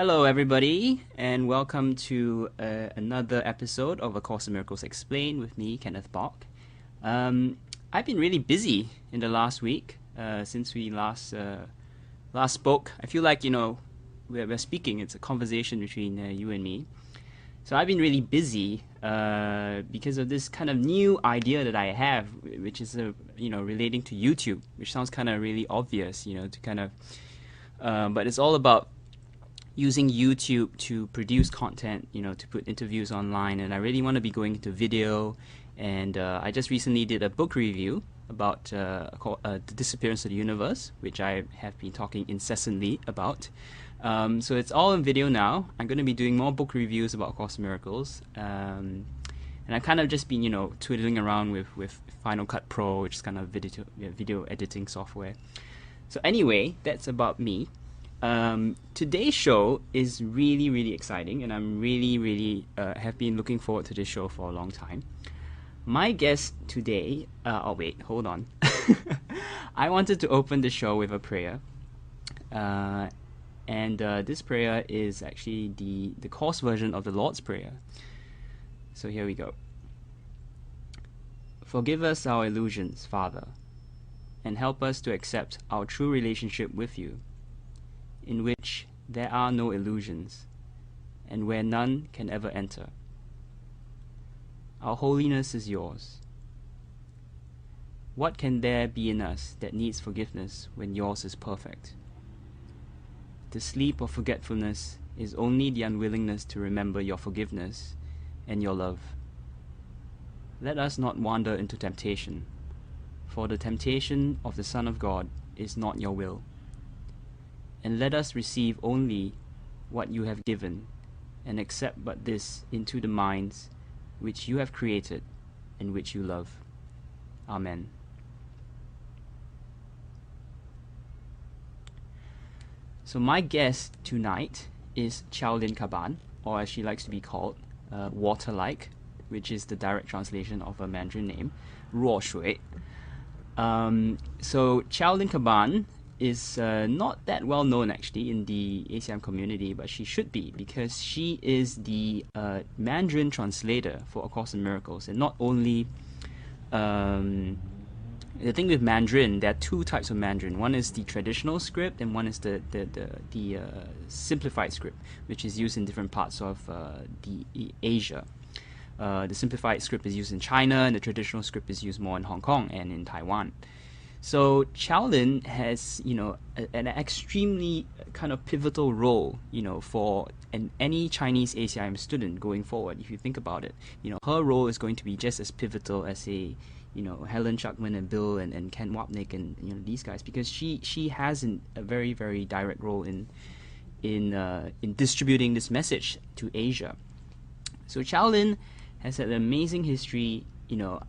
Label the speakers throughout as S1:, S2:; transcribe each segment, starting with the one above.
S1: Hello, everybody, and welcome to another episode of A Course in Miracles Explained with me, Kenneth Bok. I've been really busy in the last week since we last spoke. I feel like, we're speaking. It's a conversation between you and me. So I've been really busy because of this kind of new idea that I have, which is, relating to YouTube, which sounds kind of really obvious, but it's all about using YouTube to produce content, to put interviews online, and I really want to be going into video. And I just recently did a book review about The Disappearance of the Universe, which I have been talking incessantly about. So it's all in video now. I'm going to be doing more book reviews about Course in Miracles. And I've kind of just been, twiddling around with Final Cut Pro, which is kind of video editing software. So anyway, that's about me. Today's show is really, really exciting, and I'm really have been looking forward to this show for a long time. My guest today, hold on. I wanted to open the show with a prayer, and this prayer is actually the Course version of the Lord's Prayer. So here we go. Forgive us our illusions, Father, and help us to accept our true relationship with you, in which there are no illusions, and where none can ever enter. Our holiness is yours. What can there be in us that needs forgiveness when yours is perfect? The sleep of forgetfulness is only the unwillingness to remember your forgiveness and your love. Let us not wander into temptation, for the temptation of the Son of God is not your will. And let us receive only what you have given, and accept but this into the minds which you have created and which you love. Amen. So my guest tonight is Chiao lin Cabanne, or as she likes to be called, Water-like, which is the direct translation of her Mandarin name, 弱水. So Chiao lin Cabanne is not that well known actually in the ACIM community, but she should be, because she is the Mandarin translator for A Course in Miracles. And not only the thing with Mandarin, there are two types of Mandarin. One is the traditional script, and one is the simplified script, which is used in different parts of the Asia. The simplified script is used in China, and the traditional script is used more in Hong Kong and in Taiwan. So Chiao Lin has, an extremely kind of pivotal role, for any Chinese ACIM student going forward. If you think about it, her role is going to be just as pivotal as Helen Chuckman and Bill and Ken Wapnick and these guys, because she has a very, very direct role in distributing this message to Asia. So Chiao Lin has had an amazing history.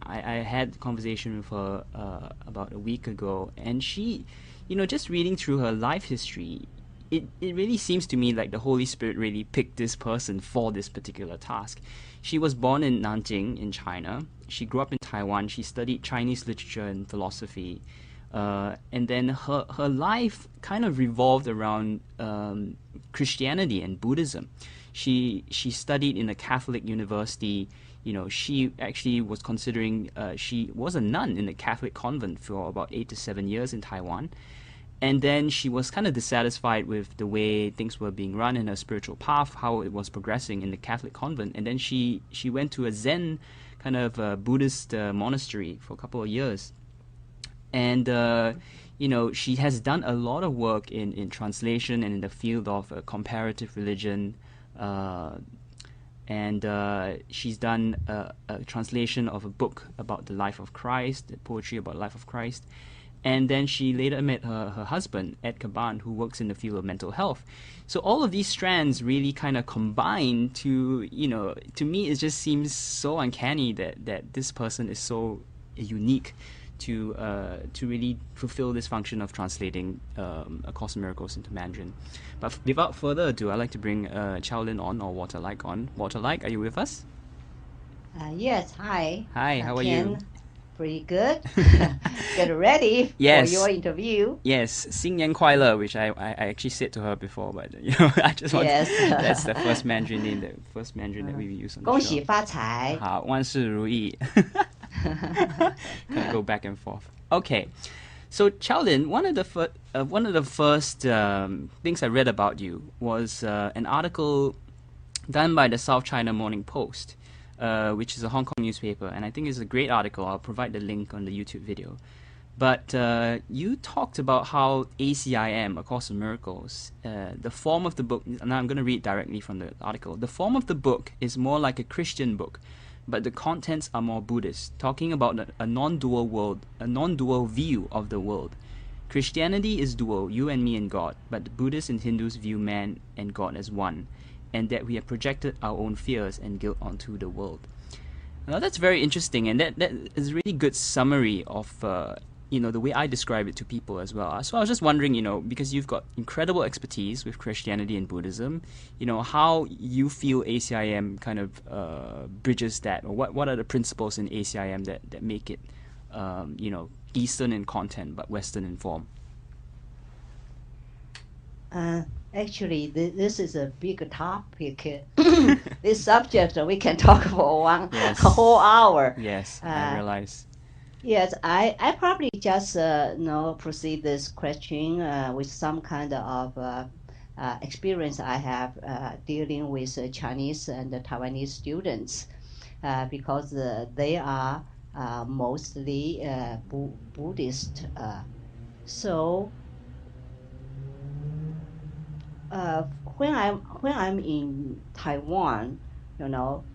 S1: I had a conversation with her about a week ago, and she, just reading through her life history, it really seems to me like the Holy Spirit really picked this person for this particular task. She was born in Nanjing in China. She grew up in Taiwan. She studied Chinese literature and philosophy. And then her life kind of revolved around Christianity and Buddhism. She studied in a Catholic university. She actually was considering, she was a nun in a Catholic convent for about 8 to 7 years in Taiwan. And then she was kind of dissatisfied with the way things were being run in her spiritual path, how it was progressing in the Catholic convent. And then she went to a Zen kind of Buddhist monastery for a couple of years. And, she has done a lot of work in translation and in the field of comparative religion. And she's done a translation of a book about the life of Christ, the poetry about the life of Christ. And then she later met her husband, Ed Cabanne, who works in the field of mental health. So all of these strands really kind of combine to, to me it just seems so uncanny that this person is so unique to really fulfill this function of translating A Course in Miracles into Mandarin. But without further ado, I'd like to bring Chiao Lin on, or Water-like on. Water-like, are you with us?
S2: Yes, hi.
S1: Hi, how are
S2: Ken.
S1: you?
S2: pretty good. Get ready
S1: Yes.
S2: for your interview.
S1: Yes, 新年快乐, which I actually said to her before, but I just want
S2: Yes.
S1: that's the first Mandarin name, the first Mandarin that we use on the
S2: 恭喜
S1: show.
S2: 发财.
S1: 好，万事如意. Kind of go back and forth. Okay, so Chiao Lin, one of the first things I read about you was an article done by the South China Morning Post, which is a Hong Kong newspaper, and I think it's a great article. I'll provide the link on the YouTube video. But you talked about how ACIM, A Course in Miracles, the form of the book, and I'm going to read directly from the article. The form of the book is more like a Christian book, but the contents are more Buddhist, talking about a non-dual world, a non-dual view of the world. Christianity is dual, you and me and God, but Buddhists and Hindus view man and God as one, and that we have projected our own fears and guilt onto the world. Now that's very interesting, and that is a really good summary of the way I describe it to people as well. So I was just wondering, because you've got incredible expertise with Christianity and Buddhism, how you feel ACIM kind of bridges that, or what are the principles in ACIM that make it, Eastern in content but Western in form?
S2: Actually, this is a big topic. This subject we can talk for a whole hour.
S1: Yes, I realize.
S2: Yes, I probably just proceed this question with some kind of experience I have dealing with Chinese and Taiwanese students because they are mostly Buddhist. So when I'm in Taiwan,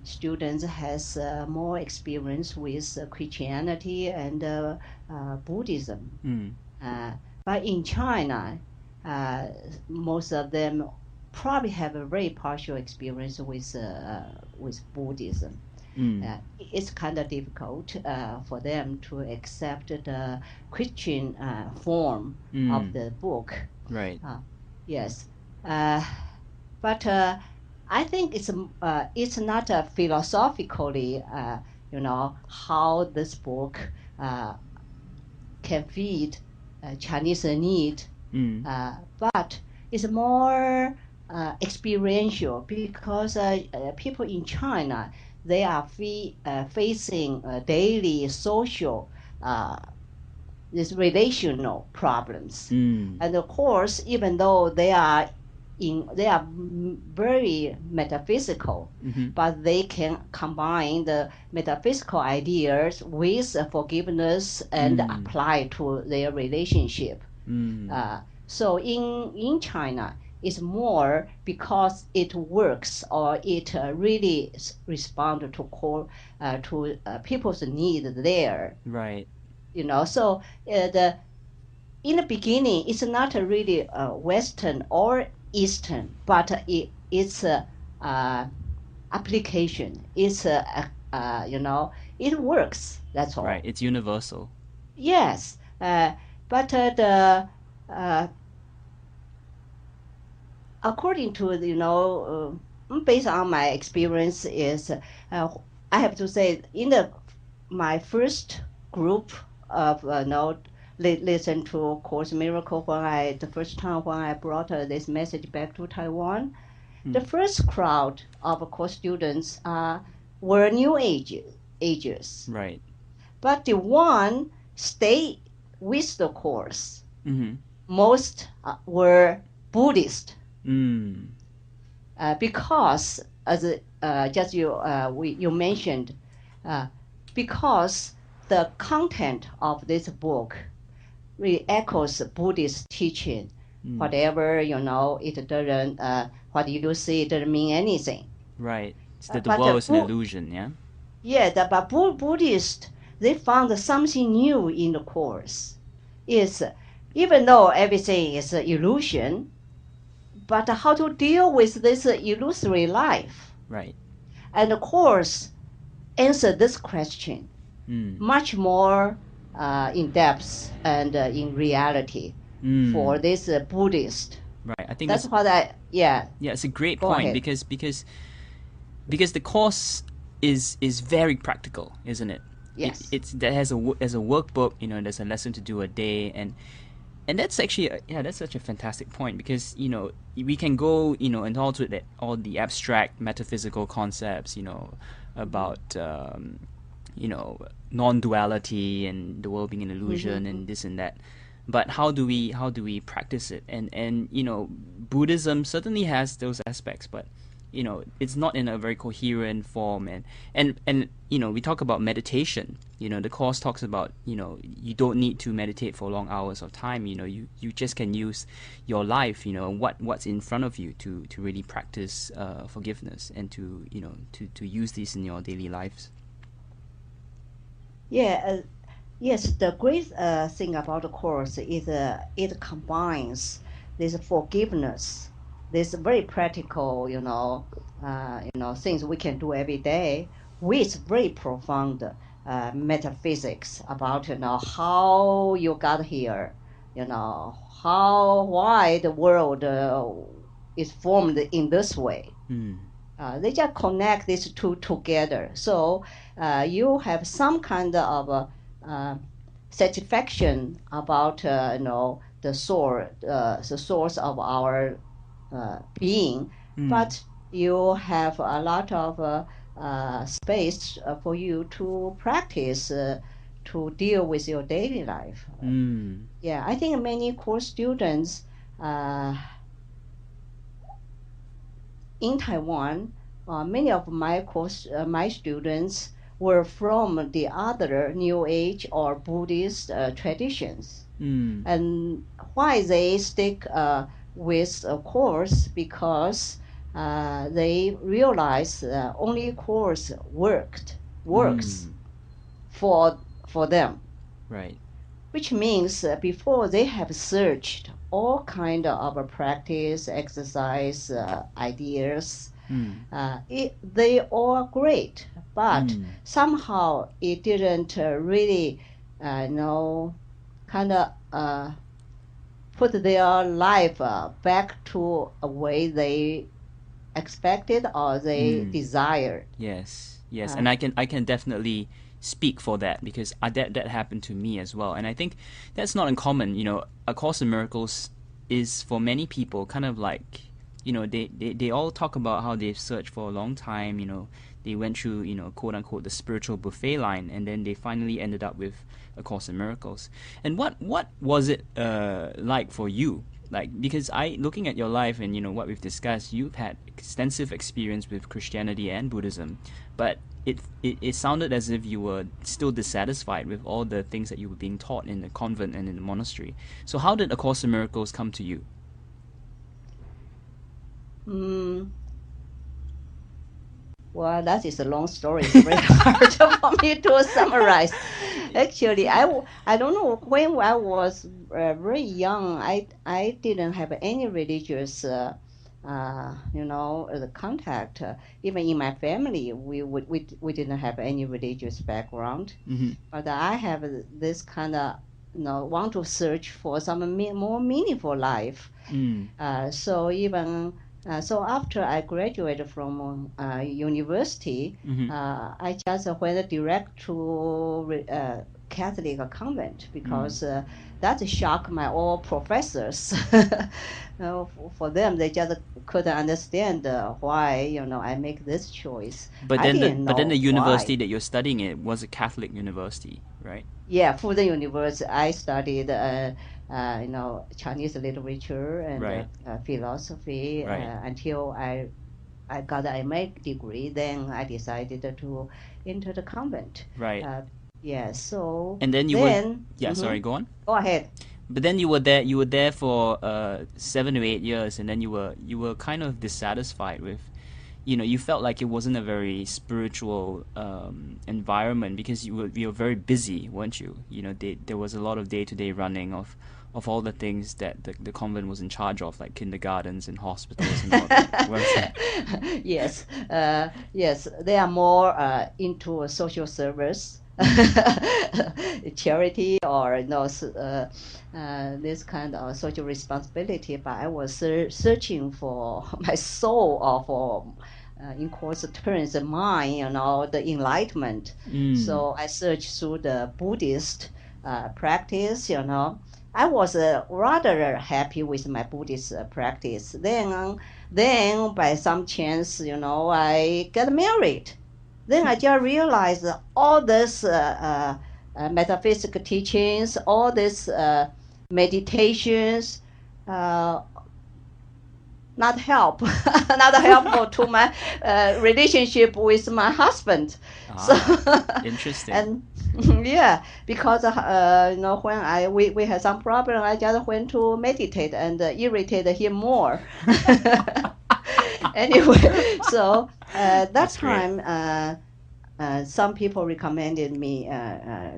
S2: students has more experience with Christianity and Buddhism. But in China, most of them probably have a very partial experience with Buddhism. It's kind of difficult for them to accept the Christian form of the book.
S1: Right.
S2: Yes. But I think it's not philosophically, how this book can feed Chinese need, but it's more experiential because people in China, they are facing daily social these relational problems, and of course, even though they are very metaphysical, but they can combine the metaphysical ideas with forgiveness and apply to their relationship. So in China, it's more because it works or it really responds to people's need there.
S1: Right.
S2: So in the beginning, it's not really Western or Eastern, but it's application. It's it works. That's all.
S1: Right. It's universal.
S2: Yes, but according to based on my experience, is I have to say my first group of listen to Course Miracle the first time when I brought this message back to Taiwan. The first crowd of Course students were New Agers.
S1: Right.
S2: But the one stayed with the Course. Most were Buddhist. Because as just you mentioned, because the content of this book really echoes Buddhist teaching. Whatever, it doesn't, what you see, it doesn't mean anything.
S1: Right. It's the world is an illusion, yeah?
S2: Yeah, but Buddhists, they found something new in the Course. Even though everything is an illusion, but how to deal with this illusory life.
S1: Right.
S2: And the Course answered this question much more in depth and in reality for this Buddhist.
S1: Right. I think
S2: that's what yeah,
S1: it's a great point because the Course is very practical, isn't it?
S2: Yes.
S1: It's that has as a workbook. There's a lesson to do a day, and that's actually that's such a fantastic point, because we can go and all the abstract metaphysical concepts about non-duality and the world being an illusion and this and that, but how do we practice it? And Buddhism certainly has those aspects, but it's not in a very coherent form, and we talk about meditation. The course talks about you don't need to meditate for long hours of time. You just can use your life, what's in front of you to really practice forgiveness, and to use these in your daily lives.
S2: Yeah, yes, the great thing about the course is it combines this forgiveness, this very practical, things we can do every day, with very profound metaphysics about, how you got here, why the world is formed in this way. They just connect these two together. So you have some kind of satisfaction about the source of our being, but you have a lot of space for you to practice to deal with your daily life. Yeah, I think many course students in Taiwan, many of my students were from the other New Age or Buddhist traditions. And why they stick with a course? Because they realize only course works for them.
S1: Right.
S2: Which means before they have searched all kind of practice, exercise, ideas, they all great, but somehow it didn't really, kind of put their life back to a way they expected or they desired.
S1: Yes, and I can definitely speak for that, because that happened to me as well, and I think that's not uncommon. A Course in Miracles is for many people kind of like, they all talk about how they've searched for a long time. They went through quote unquote the spiritual buffet line, and then they finally ended up with A Course in Miracles. And what was it like for you? Like, because looking at your life and what we've discussed, you've had extensive experience with Christianity and Buddhism, but it sounded as if you were still dissatisfied with all the things that you were being taught in the convent and in the monastery. So how did A Course in Miracles come to you?
S2: Well, that is a long story. It's very hard for me to summarize. Actually, I don't know, when I was very young, I didn't have any religious the contact. Even in my family, we didn't have any religious background. But I have this kind of want to search for some more meaningful life. So even so after I graduated from university, I just went direct to Catholic convent, because that shocked my all professors. For them, they just couldn't understand why I make this choice.
S1: But then the university that you're studying at was a Catholic university, right?
S2: Yeah, for the university, I studied Chinese literature and philosophy until I got an MA degree. Then I decided to enter the convent.
S1: Right.
S2: Yeah. So.
S1: And then sorry, go on.
S2: Go ahead.
S1: But then you were there for 7 to 8 years, and then you were kind of dissatisfied with, you felt like it wasn't a very spiritual environment, because you were very busy, weren't you? There was a lot of day-to-day running of all the things that the convent was in charge of, like kindergartens and hospitals and all that.
S2: Yes, yes, they are more into social service. Charity or this kind of social responsibility, but I was searching for my soul or for in course turns the mind, the enlightenment. So I searched through the Buddhist practice. I was rather happy with my Buddhist practice. Then by some chance, I got married. Then I just realized all this metaphysical teachings, all these meditations, not helpful to my relationship with my husband.
S1: Interesting.
S2: And yeah, because when we had some problem, I just went to meditate and irritated him more. Anyway, so that
S1: That's
S2: time some people recommended me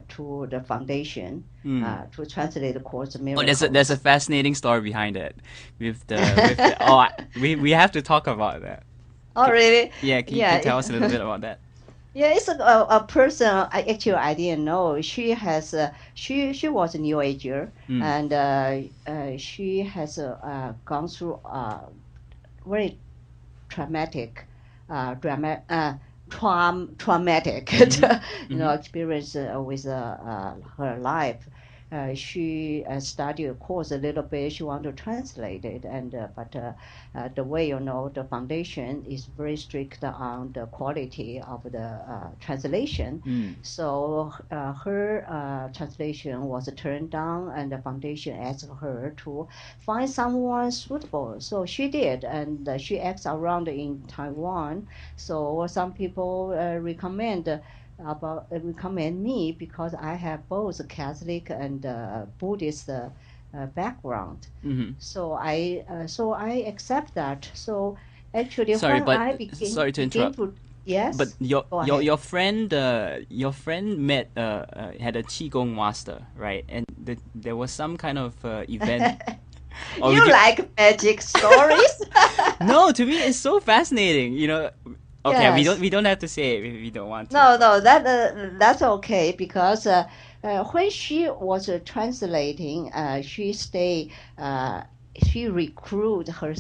S2: to the foundation to translate the Course of Miracles.
S1: There's a fascinating story behind it with the we have to talk about that.
S2: Oh, really?
S1: Yeah, can you tell us a little bit about that?
S2: Yeah, it's a person. I didn't know. She has she was a New Ager, and she has gone through traumatic experience with her life. She studied a course a little bit. She wanted to translate it, and but the way the foundation is very strict on the quality of the translation. So her translation was turned down, and the foundation asked her to find someone suitable. So she did, and she asked around in Taiwan. So some people recommend me because I have both Catholic and Buddhist background. So I accept that. So actually,
S1: sorry to interrupt.
S2: Yes.
S1: But your friend met had a Qigong master, right? And there was some kind of event.
S2: You like magic stories?
S1: No, to me it's so fascinating. Okay,
S2: yes.
S1: we don't have to say it if we don't want to.
S2: No, that's okay because when she was translating, she recruited her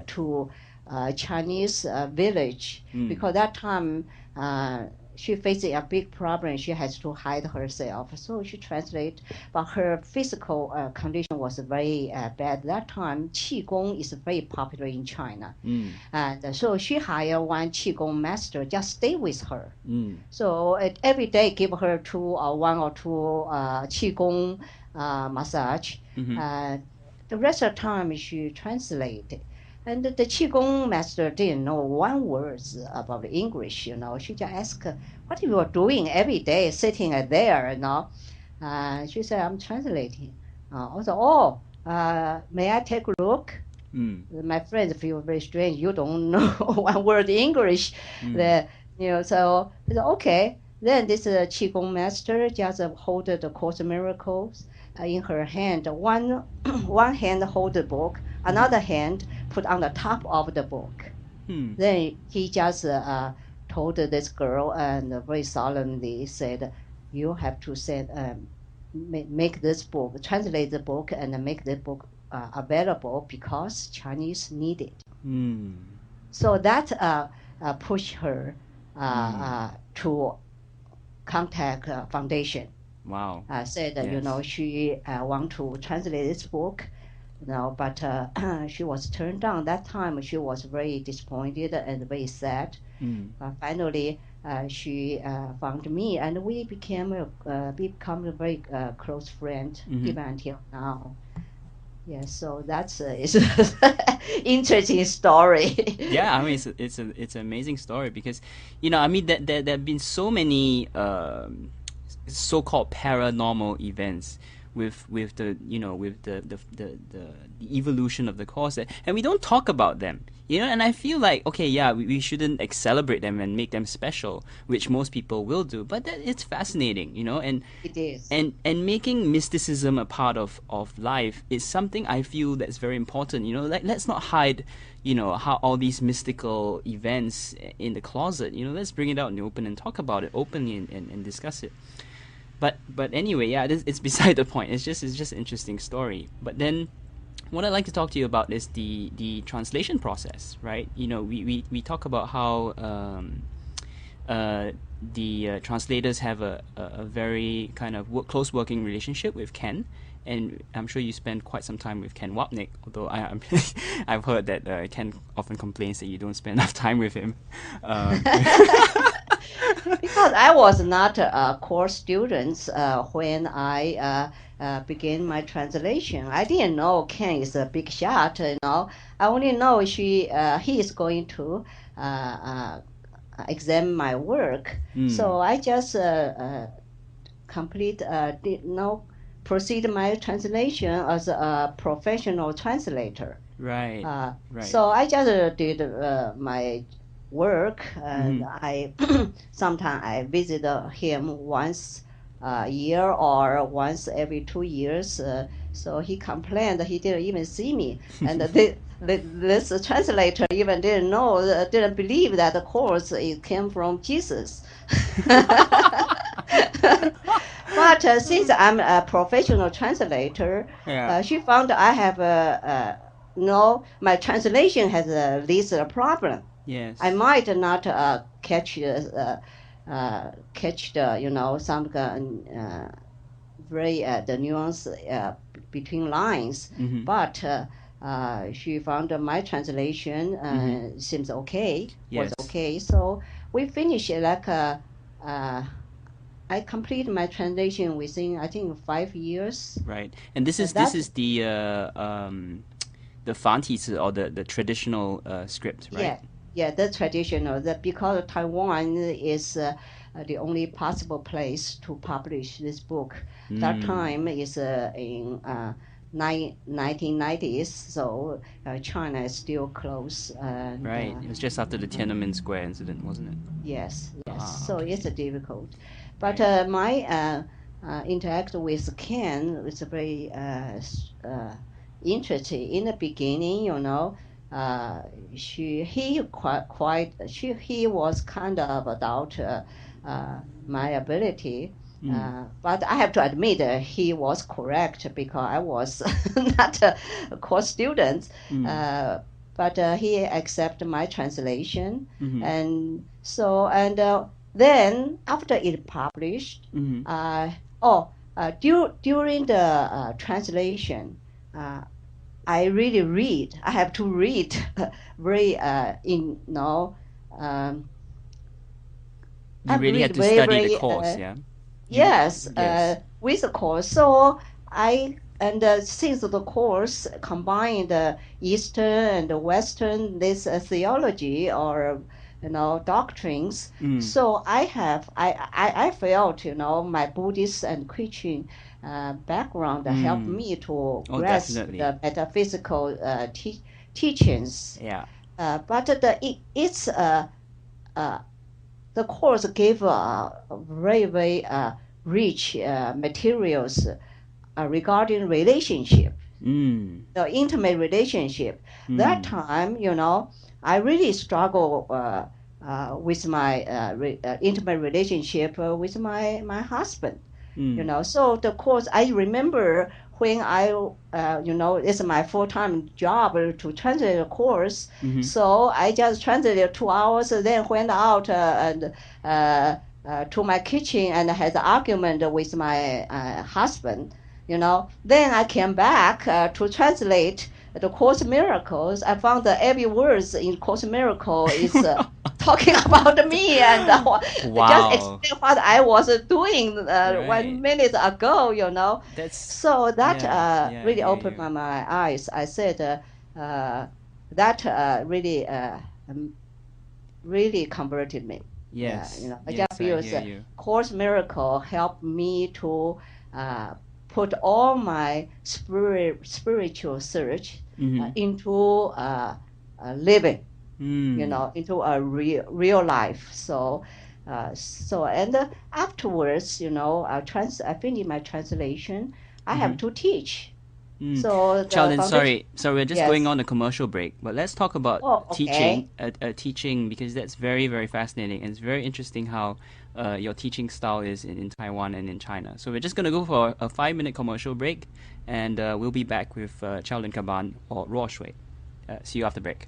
S2: to Chinese village because that time she facing a big problem. She has to hide herself, so she translate. But her physical condition was very bad. That time, Qigong is very popular in China, and so she hired one Qigong master just stay with her. So every day give her one or two Qigong massage. The rest of the time she translated. And the Qigong master didn't know one word about English, She just asked, what you are doing every day sitting there, She said, I'm translating. I said, may I take a look? My friends feel very strange. You don't know one word English. So I said, okay. Then this Qigong master just hold the Course of Miracles in her hand. One hand hold the book, another hand put on the top of the book. Then he just told this girl and very solemnly said, you have to make this book, translate the book and make the book available because Chinese need it. So that pushed her to contact foundation.
S1: Wow.
S2: Said that, she want to translate this book. But she was turned down. That time she was very disappointed and very sad. But finally, she found me, and we become a very close friend even until now. Yeah, so that's it's an interesting story.
S1: Yeah, I mean it's an amazing story because, there have been so many so-called paranormal events with the evolution of the course, and we don't talk about them, and I feel like we shouldn't celebrate them and make them special, which most people will do, but it's fascinating, and
S2: it is,
S1: and making mysticism a part of life is something I feel that's very important. Like, let's not hide how all these mystical events in the closet. Let's bring it out in the open and talk about it openly and discuss it. But anyway, it's beside the point. It's just an interesting story. But then, what I'd like to talk to you about is the translation process, right? We talk about how the translators have a very kind of close working relationship with Ken, and I'm sure you spend quite some time with Ken Wapnick, although I've heard that Ken often complains that you don't spend enough time with him.
S2: Because I was not a course student when I began my translation. I didn't know Ken is a big shot. I only know he is going to examine my work. So I just proceed my translation as a professional translator.
S1: Right.
S2: So I just did my work, and I sometimes I visit him once a year or once every 2 years. So he complained that he didn't even see me, and this translator even didn't believe that the course it came from Jesus. But since I'm a professional translator, she found I have my translation has this problem.
S1: Yes.
S2: I might not catch the some very the nuance between lines, but she found my translation seems okay.
S1: Yes.
S2: Was okay. So we finished like I completed my translation within I think 5 years.
S1: Right, and this is the 繁体字 or the traditional script, right?
S2: Yeah, the traditional. Because Taiwan is the only possible place to publish this book. That time is in 1990s, so China is still closed.
S1: Right, it was just after the Tiananmen Square incident, wasn't it?
S2: Yes. So
S1: okay.
S2: it's difficult. But my interact with Ken is very interesting. In the beginning, he was kind of doubt my ability. But I have to admit he was correct because I was not a course student. But he accepted my translation, and so then after it published, during the translation, I really read. I have to read very
S1: You really had to study the course, yeah.
S2: Yes, with the course. So since the course combined the Eastern and the Western this theology or doctrines. So I felt my Buddhist and Christian background helped me to grasp
S1: definitely.
S2: the metaphysical teachings.
S1: Yeah.
S2: But the course gave very very rich materials regarding relationship, the intimate relationship. That time, I really struggle with my intimate relationship with my husband. So the course I remember when it's my full-time job to translate the course. So I just translated 2 hours, then went out and to my kitchen and had an argument with my husband. Then I came back to translate the Course Miracles. I found that every word in Course Miracle is talking about me and just explain what I was doing 1 minute ago. So that really opened my eyes. I said that really converted me.
S1: Yes.
S2: I just feel Course Miracle helped me to put all my spiritual search into living, into a real life. So and afterwards, I finished my translation. I have to teach. So
S1: Chiao lin, sorry, we're just going on a commercial break, but let's talk about teaching, teaching, because that's very, very fascinating, and it's very interesting how your teaching style is in Taiwan and in China. So we're just going to go for a 5-minute commercial break, and we'll be back with Chiao lin Cabanne or Ruo Shui. See you after break.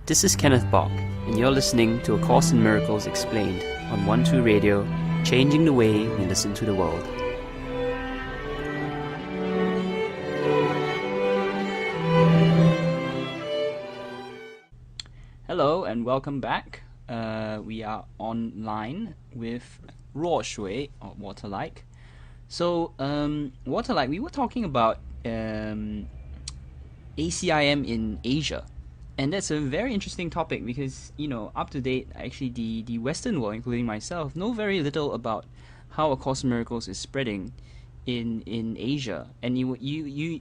S1: This is Kenneth Bach, and you're listening to A Course in Miracles Explained on 1-2 Radio, changing the way we listen to the world. Hello and welcome back. We are online with Ruo Shui, or Waterlike. So, Waterlike, we were talking about ACIM in Asia. And that's a very interesting topic because, up to date, actually, the Western world, including myself, know very little about how A Course in Miracles is spreading in Asia. And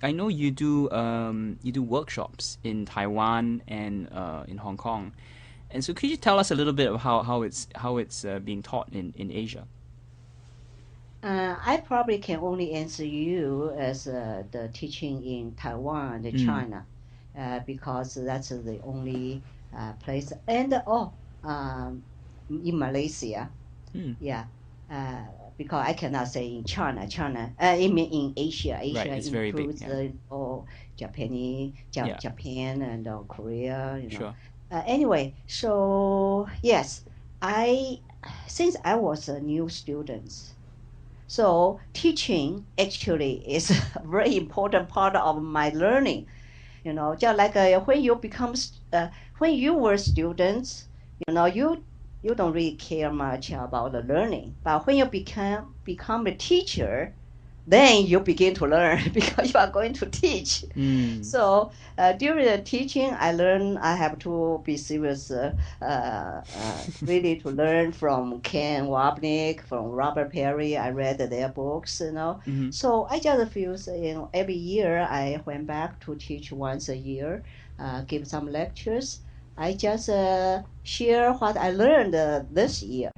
S1: I know you do workshops in Taiwan and in Hong Kong. And so, could you tell us a little bit of how it's being taught in Asia?
S2: I probably can only answer you as the teaching in Taiwan and China. Because that's the only place, and in Malaysia, because I cannot say in China. I mean in Asia. Asia
S1: right, it's
S2: includes
S1: very big,
S2: Japan and Korea.
S1: Sure.
S2: Anyway, so yes, since I was a new student, so teaching actually is a very important part of my learning. Just like when you were students, you don't really care much about the learning. But when you become a teacher, then you begin to learn because you are going to teach. So during the teaching, I learned I have to be serious, really to learn from Ken Wapnick, from Robert Perry. I read their books, So I just feel, every year I went back to teach once a year, give some lectures. I just share what I learned this year.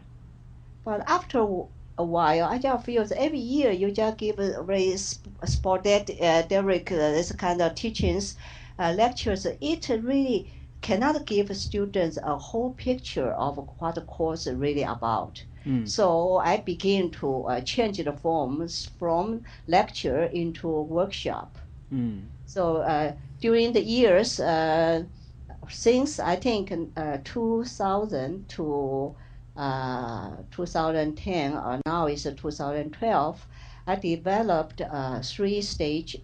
S2: But after a while, I just feel that every year you just give a very sporadic, this kind of teachings, lectures. It really cannot give students a whole picture of what the course is really about. So I begin to change the forms from lecture into workshop. So during the years, since I think 2000 to 2010, or now is 2012, I developed a 3-stage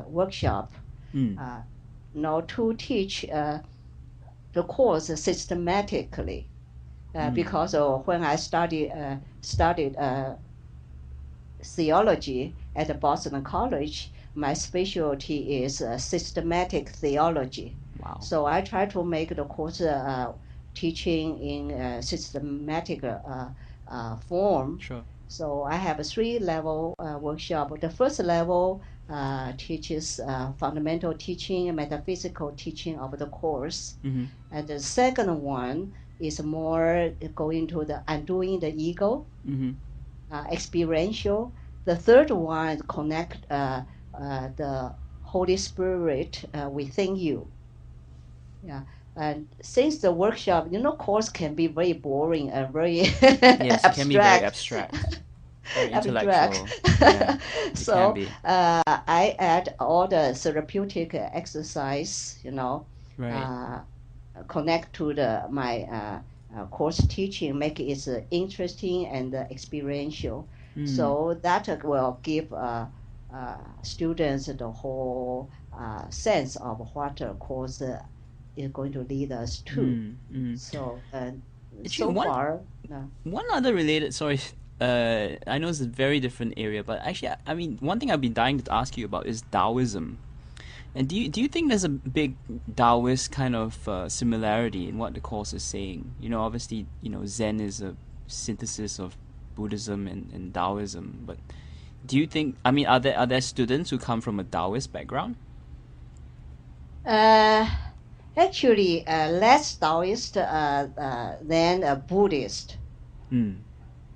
S2: workshop to teach the course systematically. Because when I studied theology at Boston College, my specialty is systematic theology.
S1: Wow.
S2: So I try to make the course teaching in systematic form.
S1: Sure.
S2: So I have a 3-level workshop. The first level teaches fundamental teaching and metaphysical teaching of the course. And the second one is more going to the undoing the ego, experiential. The third one connect the Holy Spirit within you. And since the workshop, course can be very boring and very
S1: yes,
S2: abstract.
S1: It can be very abstract, very intellectual.
S2: So I add all the therapeutic exercise,
S1: right.
S2: Connect to my course teaching, make it interesting and experiential. So that will give students the whole sense of what a course is going to lead us to. So far,
S1: one other related, sorry, I know it's a very different area, but actually, I mean, one thing I've been dying to ask you about is Taoism. And do you think there's a big Taoist kind of similarity in what the course is saying? Obviously, Zen is a synthesis of Buddhism and Taoism, but do you think, I mean, are there students who come from a Taoist background?
S2: Actually, less Taoist than a Buddhist.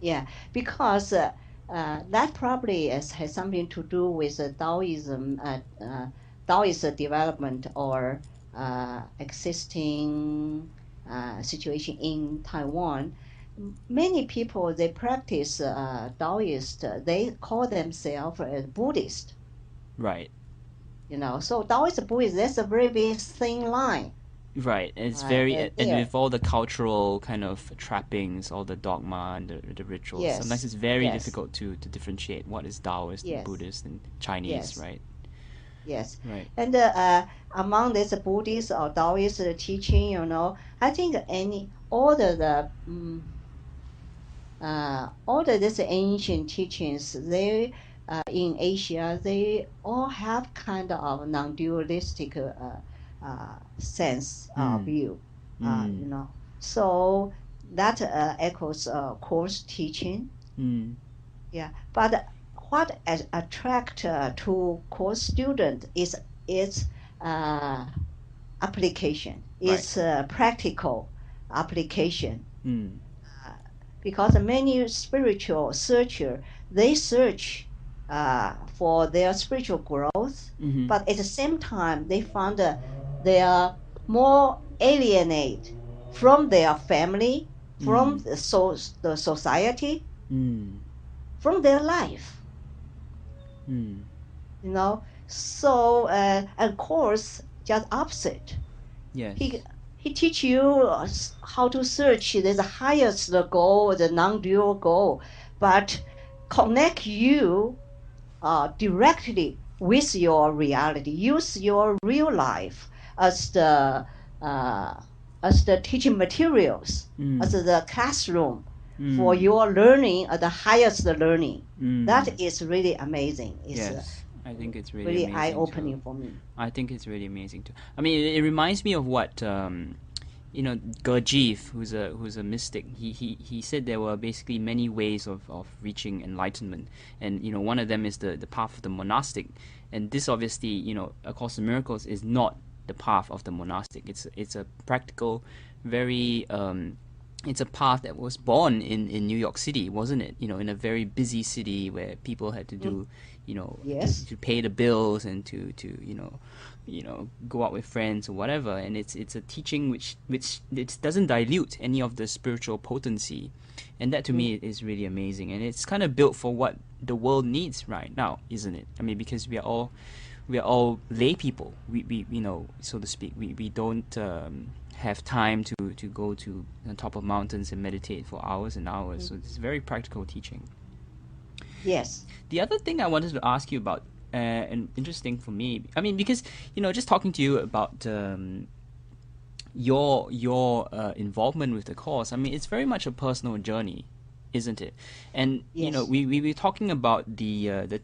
S2: Yeah, because that probably has something to do with Taoism, Taoist development or existing situation in Taiwan. many people, they practice Taoist, they call themselves Buddhist.
S1: Right.
S2: So Taoist Buddhist, that's a very big thin line.
S1: Right. It's very, and
S2: there.
S1: with all the cultural kind of trappings, all the dogma and the rituals,
S2: Yes.
S1: sometimes it's very
S2: Yes.
S1: difficult to differentiate what is Taoist and
S2: Yes.
S1: Buddhist and Chinese,
S2: Yes.
S1: right?
S2: Yes.
S1: Right.
S2: And among this Buddhist or Taoist teaching, I think all these ancient teachings, they in Asia, they all have kind of non-dualistic sense view, So that echoes Course teaching. Yeah, but what attract to Course student is its application. It's practical application. Because many spiritual searcher, they search for their spiritual growth, but at the same time they found they are more alienated from their family, from the society, from their life. So of course, just opposite.
S1: Yes.
S2: He teach you how to search the highest goal, the non-dual goal, but connect you directly with your reality. Use your real life as the teaching materials, as the classroom for your learning, the highest learning. That is really amazing.
S1: Yes. I think it's
S2: really
S1: amazing
S2: eye-opening
S1: too.
S2: for me.
S1: I think it's really amazing too. I mean, it reminds me of what Gurdjieff, who's a mystic. He said there were basically many ways of reaching enlightenment, and one of them is the path of the monastic, and this obviously A Course in Miracles is not the path of the monastic. It's a practical, very it's a path that was born in New York City, wasn't it? In a very busy city where people had to do,
S2: Yes.
S1: to pay the bills and to go out with friends or whatever. And it's a teaching which it doesn't dilute any of the spiritual potency, and that to me is really amazing. And it's kind of built for what the world needs right now, isn't it? I mean, because we are all lay people. We so to speak. We don't have time to go to the top of mountains and meditate for hours and hours. So it's very practical teaching.
S2: Yes.
S1: The other thing I wanted to ask you about, and interesting for me, I mean, because just talking to you about your involvement with the course, I mean, it's very much a personal journey, isn't it? And
S2: Yes.
S1: we were talking about the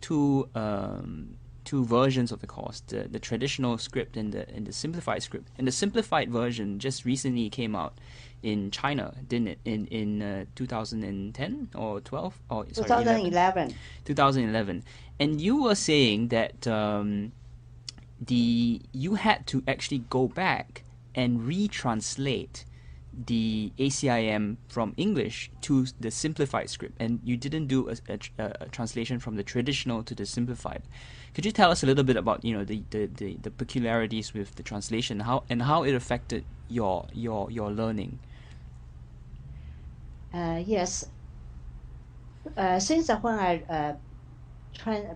S1: two versions of the course, the traditional script and the simplified script. And the simplified version just recently came out in China, didn't it? In 2010 or 12? Oh, sorry,
S2: 2011.
S1: 2011. And you were saying that you had to actually go back and retranslate the ACIM from English to the simplified script, and you didn't do a translation from the traditional to the simplified. Could you tell us a little bit about the peculiarities with the translation, how it affected your learning?
S2: Yes. Since when I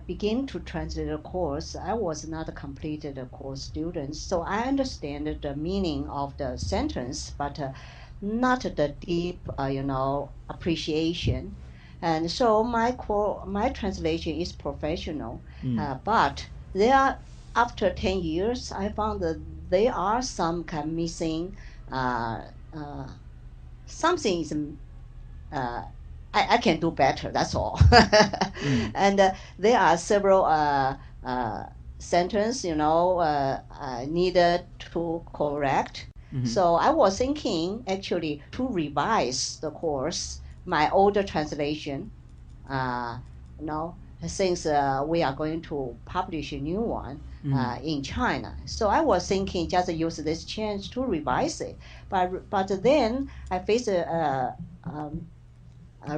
S2: begin to translate the course, I was not a completed course student, so I understand the meaning of the sentence, but not the deep, appreciation. And so my translation is professional, but after 10 years, I found that there are some kind of missing. Something is. I can do better. That's all. And there are several sentences, needed to correct. So I was thinking actually to revise the course, my older translation, since we are going to publish a new one in China. So I was thinking just use this chance to revise it. But then I faced a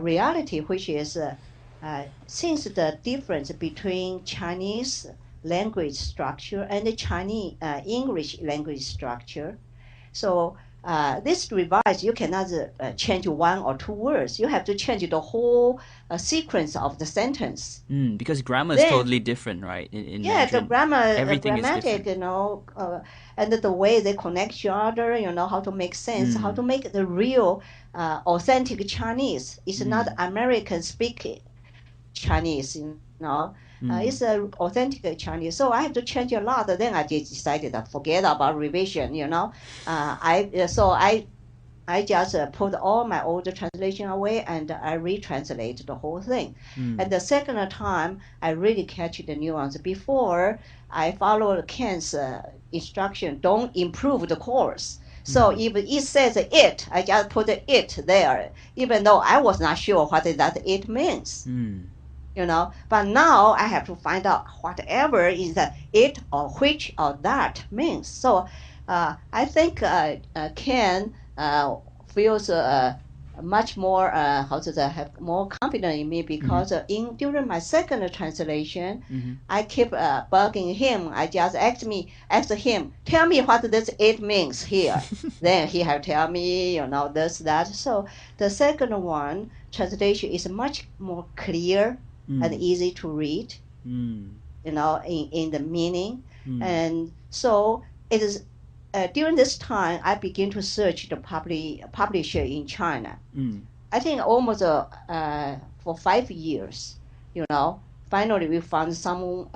S2: reality, which is since the difference between Chinese language structure and the Chinese English language structure, so this device, you cannot change one or two words. You have to change the whole sequence of the sentence.
S1: Because grammar is totally different, right? In
S2: Yeah, the
S1: Mandarin, everything is
S2: grammatic,
S1: different.
S2: and the way they connect each other, how to make sense, how to make the real, authentic Chinese. It's not American speaking Chinese, it's a authentic Chinese. So I have to change a lot. Then I decided to forget about revision. I just put all my old translation away and I retranslate the whole thing. And the second time, I really catch the nuance. Before, I follow Ken's instruction, don't improve the course. So if it says it, I just put it there, even though I was not sure what that it means. But now I have to find out whatever is it or which or that means. So I think Ken feels much more have more confidence in me because during my second translation, I keep bugging him. I just ask him, tell me what this it means here. Then he have tell me, this that. So the second one translation is much more clear and easy to read. In the meaning, and so it is. During this time, I begin to search the publisher in China. I think almost for 5 years, finally we found some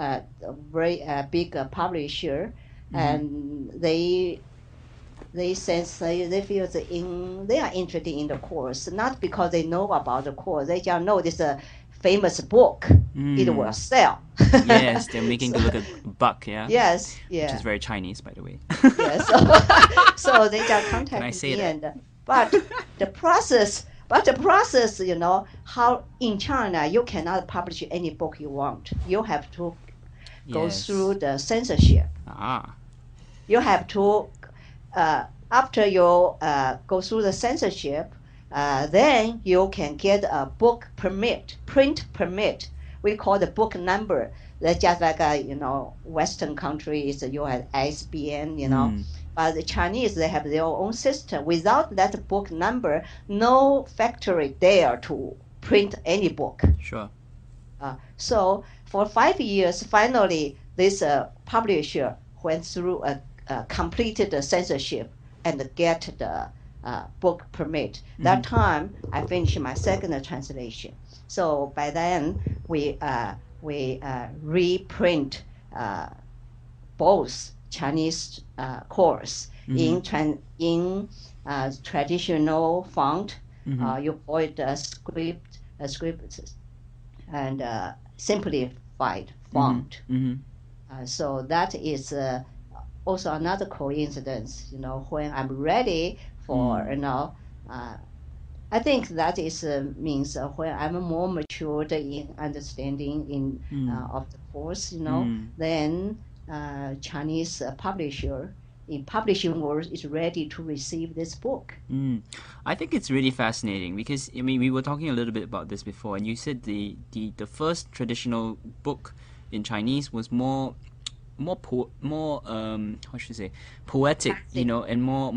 S2: very big publisher, and they sense they feel they are interested in the course, not because they know about the course. They just know this famous book. It will sell.
S1: Yes, they're making a look at buck, yeah?
S2: Yes, yeah.
S1: Which is very Chinese, by the way.
S2: Yes. So they just contact me. But the process, how in China, you cannot publish any book you want. You have to go through the censorship. You have to, after you go through the censorship, then you can get a book permit, print permit. We call the book number. That's just like Western countries, you have ISBN, But the Chinese, they have their own system. Without that book number, no factory dare to print any book.
S1: Sure.
S2: So for 5 years, finally, this publisher went through completed the censorship and get the book permit. That time, I finished my second translation. So by then, we reprint both Chinese course in traditional font. You call it a script, and simplified font. So that is also another coincidence. When I'm ready for I think that is means when I'm more matured in understanding of the course, then Chinese publisher in publishing world is ready to receive this book.
S1: I think it's really fascinating because we were talking a little bit about this before, and you said the first traditional book in Chinese was more how should I say, poetic, and more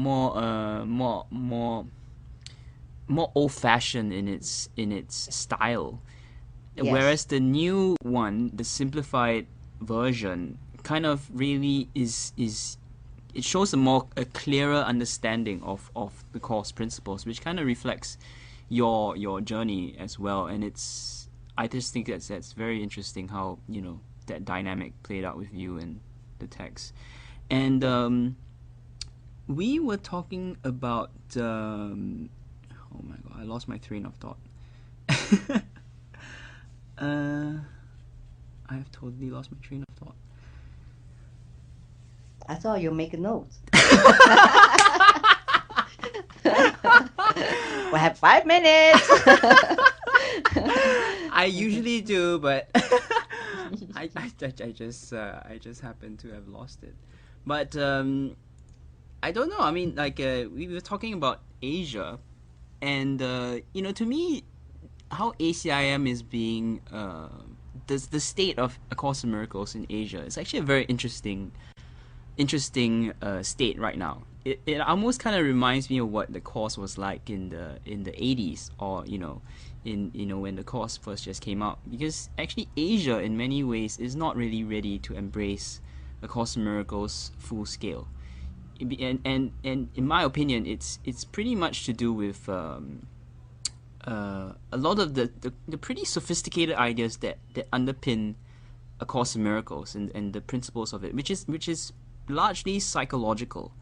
S1: old-fashioned in its style. Yes. Whereas the new one, the simplified version, kind of really is it shows a clearer understanding of the course principles, which kind of reflects your journey as well. And I just think that's very interesting how that dynamic played out with you and the text. And we were talking about oh my god, I lost my train of thought. I have totally lost my train of thought.
S2: I thought you make notes. We have 5 minutes.
S1: I usually do, but I just happen to have lost it. But I don't know. We were talking about Asia, and to me, how ACIM is being the state of A Course in Miracles in Asia is actually a very interesting interesting state right now. It almost kind of reminds me of what the course was like in the 80s, or when the course first just came out, because actually Asia in many ways is not really ready to embrace A Course in Miracles full scale. And in my opinion, it's pretty much to do with a lot of the pretty sophisticated ideas that underpin A Course in Miracles and the principles of it, which is largely psychological.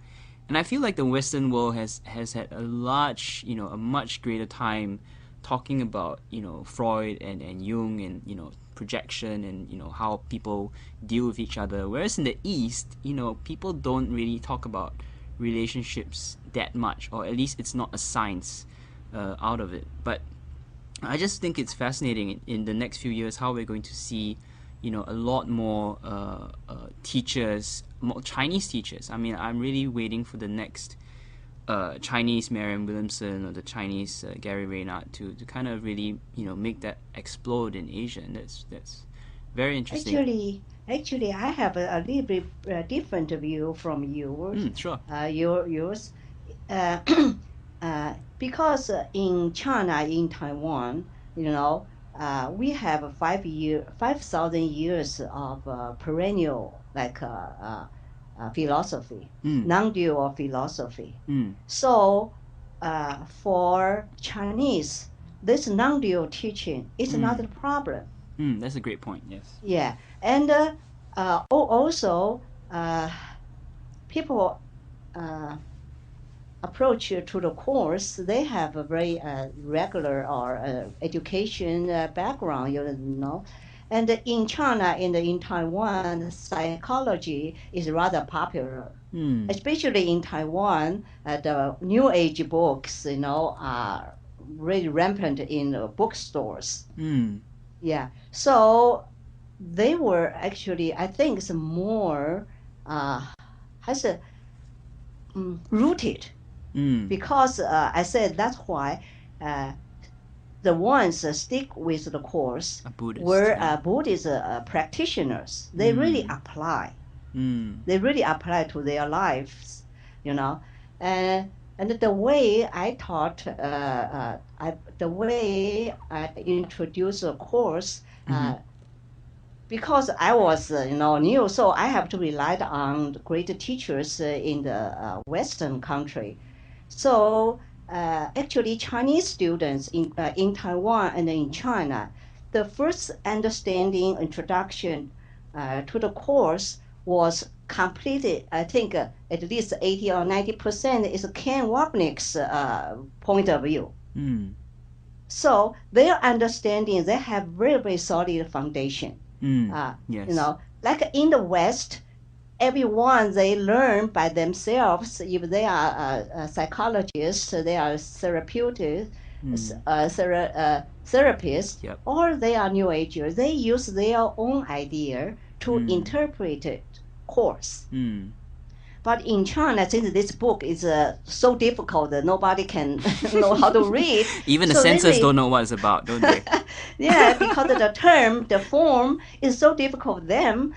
S1: And I feel like the Western world has had a much greater time talking about Freud and Jung and projection and how people deal with each other, whereas in the East people don't really talk about relationships that much, or at least it's not a science out of it. But I just think it's fascinating in the next few years how we're going to see a lot more teachers, more Chinese teachers. I mean, I'm really waiting for the next Chinese Marianne Williamson or the Chinese Gary Reinhardt to kind of really make that explode in Asia, and that's very interesting.
S2: Actually, I have a little bit different view from yours.
S1: Sure.
S2: Yours, uh, because in China, in Taiwan, we have 5,000 years of perennial philosophy, non-dual philosophy. So for Chinese, this non-dual teaching is not a problem.
S1: That's a great point. Yes.
S2: Yeah, and also people approach to the course, they have a very regular or education background, And in China and in Taiwan, psychology is rather popular. Especially in Taiwan, the New Age books, are really rampant in bookstores. Yeah. So they were actually, I think, it's more rooted. Because I said that's why the ones stick with the course were Buddhist practitioners. They really apply. They really apply to their lives, And the way I taught, the way I introduced the course, because I was, new, so I have to rely on great teachers in the Western country. So actually, Chinese students in Taiwan and in China, the first understanding introduction to the course was completed. I think at least 80 or 90% is Ken Wapnick's point of view. So their understanding, they have very, very solid foundation.
S1: Yes.
S2: Like in the West, everyone, they learn by themselves. If they are psychologists, they are therapists,
S1: Yep.
S2: or they are New Agers. They use their own idea to interpret it course. But in China, since this book is so difficult that nobody can know how to read.
S1: Even the censors don't know what it's about, don't they?
S2: Yeah, because the term, the form is so difficult for them.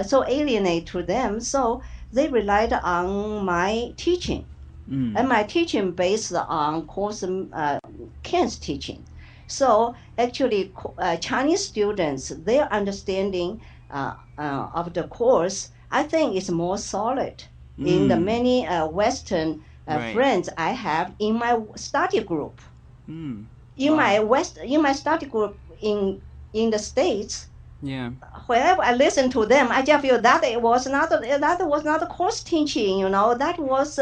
S2: So alienate to them, so they relied on my teaching, and my teaching based on Course Ken's teaching. So actually, Chinese students, their understanding of the course, I think, is more solid in the many Western friends I have in my study group. In my study group in the States.
S1: Yeah.
S2: Whenever I listen to them, I just feel that was not a course teaching, that was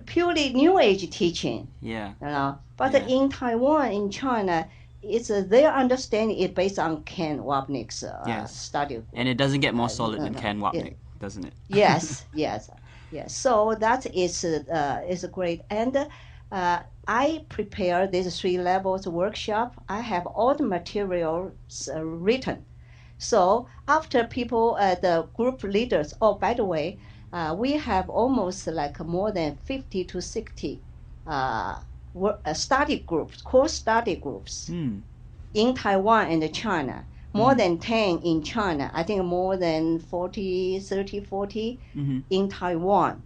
S2: purely New Age teaching.
S1: Yeah.
S2: But in Taiwan, in China, it's their understanding is based on Ken Wapnick's study.
S1: And it doesn't get more solid than Ken Wapnick, doesn't it?
S2: Yes. So that is great. And I prepare this 3 levels workshop. I have all the materials written. So after people, the group leaders, by the way, we have almost like more than 50 to 60 study groups, course study groups in Taiwan and China. more than 10 in China. I think more than 40, 30, 40 in Taiwan.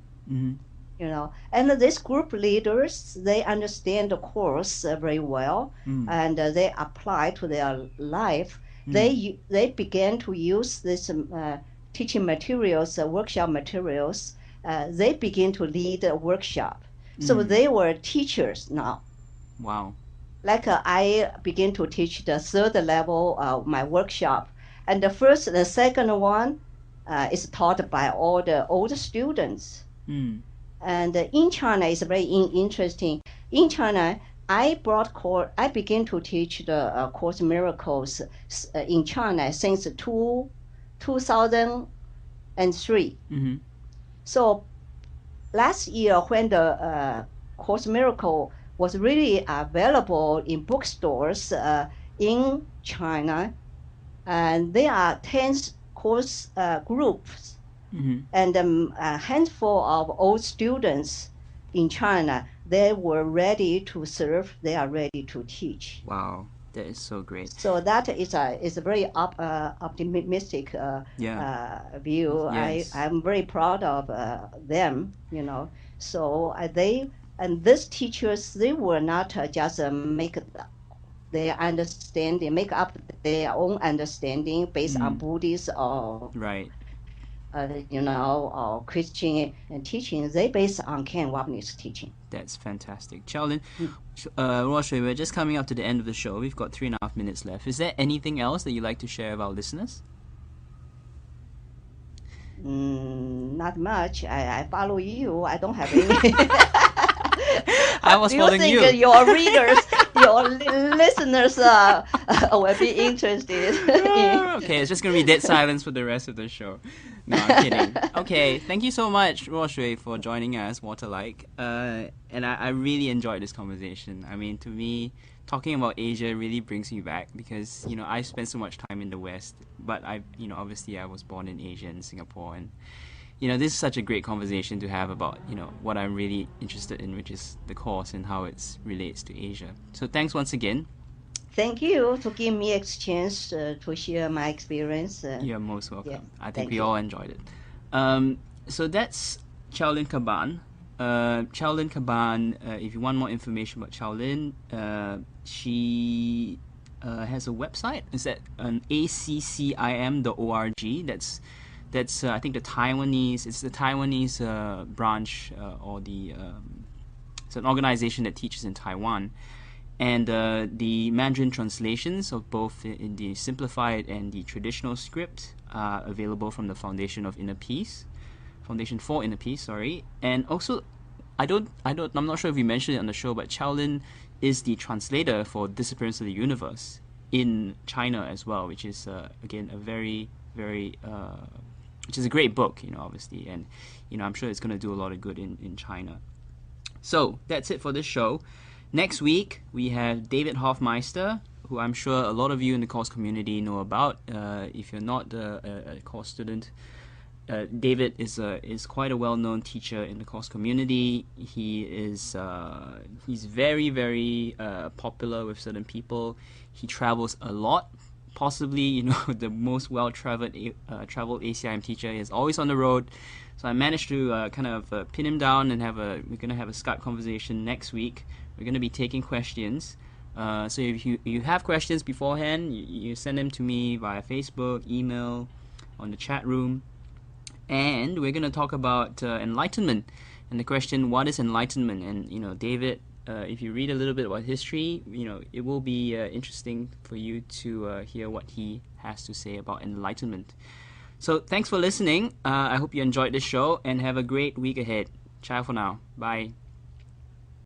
S2: You know, and these group leaders, they understand the course very well, and they apply to their life. They began to use this teaching materials, workshop materials. They begin to lead a workshop. So they were teachers now.
S1: Wow.
S2: Like I begin to teach the third level of my workshop, and the second one is taught by all the old students. And in China, it's very interesting. In China, I began to teach the Course Miracles in China since 2003. So last year, when the Course Miracle was really available in bookstores in China, and there are 10 course groups. And a handful of old students in China, they were ready to serve, they are ready to teach.
S1: Wow, that is so great.
S2: So that is a very optimistic view.
S1: Yes.
S2: I'm very proud of them, you know. So these teachers, they were not just make their understanding, make up their own understanding based on Buddhist or
S1: right.
S2: Or Christian teaching. They based on Ken Wapnick's teaching.
S1: That's fantastic. Chiao Lin, Roshui, we're just coming up to the end of the show. We've got 3.5 minutes left. Is there anything else that you'd like to share with our listeners?
S2: Not much. I follow you. I don't have any.
S1: I was following you.
S2: Do you think your readers, your listeners will be interested?
S1: Okay, it's just going to be dead silence for the rest of the show. No, I'm kidding. Okay, thank you so much, Roshui, for joining us, Waterlike. And I really enjoyed this conversation. I mean, to me, talking about Asia really brings me back because, you know, I spent so much time in the West, but obviously I was born in Asia, in Singapore, and you know, this is such a great conversation to have about, you know, what I'm really interested in, which is the course and how it relates to Asia. So thanks once again.
S2: Thank you to give me a chance to share my experience.
S1: You're most welcome.
S2: Yeah,
S1: I think we all enjoyed it. So that's Chiao lin Cabanne. Chiao lin Cabanne, if you want more information about Chiao Lin, she has a website. Is that an ACCIM.org? That's I think the Taiwanese. It's the Taiwanese branch or the. It's an organization that teaches in Taiwan, and the Mandarin translations of both in the simplified and the traditional script are available from the Foundation for Inner Peace, sorry. And also, I'm not sure if we mentioned it on the show, but Chiao Lin is the translator for Disappearance of the Universe in China as well, which is again a very which is a great book, you know, obviously, and you know, I'm sure it's going to do a lot of good in China. So that's it for this show. Next week we have David Hofmeister, who I'm sure a lot of you in the course community know about. If you're not a course student, David is quite a well-known teacher in the course community. He's very, very popular with certain people. He travels a lot. Possibly, you know, the most well-traveled traveled ACIM teacher. Is always on the road. So I managed to kind of pin him down and we're going to have a Skype conversation next week. We're going to be taking questions. So if you have questions beforehand, you send them to me via Facebook, email, on the chat room. And we're going to talk about enlightenment and the question, what is enlightenment? And, you know, David, if you read a little bit about history, you know, it will be interesting for you to hear what he has to say about enlightenment. So thanks for listening. I hope you enjoyed this show and have a great week ahead. Ciao for now. Bye.